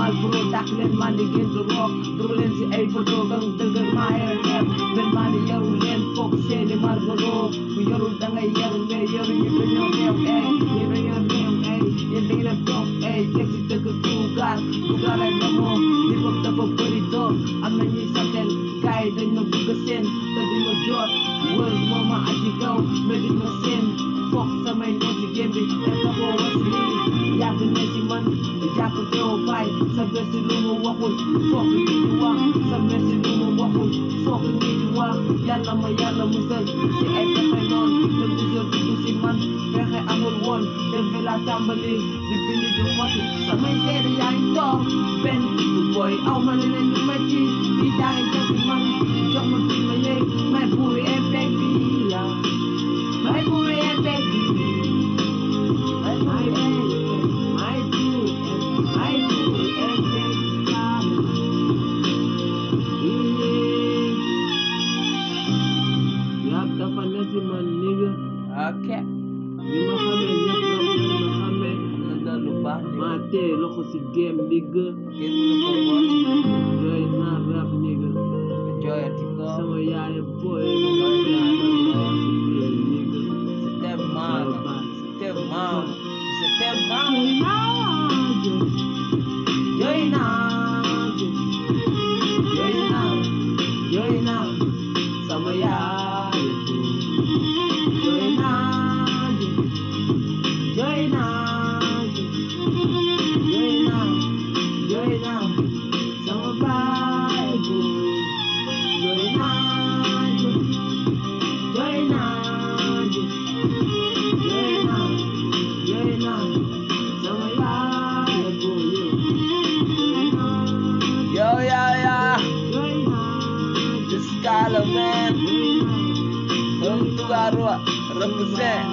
mal bro dak leen man di gën di rock duru leen si ay photo gang dëgër maa yor rap ben maa di yaru leen foog seeni Marlboro bu yorul da ngay yaru mais yaru ñu dañoo réew ñu dañoo réew yéen dañu def dox teg si dëkk dugaal ay mamoo li bopp dafa bëri door am na ñuy santel gaay dañ ma bëgg seen te duñ ma jot wër moo ma aji kaw mais duñ ma seen foog samay noon ci gém bi te taxoo was lii yàgg na si man jàpp teew baay sa bersi lu mu waxul foog ñi di wax sa bersi lu mu waxul foog ñi di wax yàlla ma yàlla musal si ay pexe noon te toujours dugg si man pexe amul woon dem fi la tàmbali di bind di xotti samay seede yaa ngi toog benn du booy aw ma leneen lu ma ci di jaay jox man jox ma tuuti ma yëy may buuri impact bi la may buuri impact bi may buuri impact yàpp dafa ne si man nigga ok li ma xamee ñëpp rab lañ ma xamee lu baax maa tee loxo si game nigga kenn lu ko wax jooy naa rap nigga jooyati ko sama yaay boy c'était mal jooy naa sama yaay jooy naa sama baay boy jooy naa sama yaay boy yo this Skyler man from Tugarua represent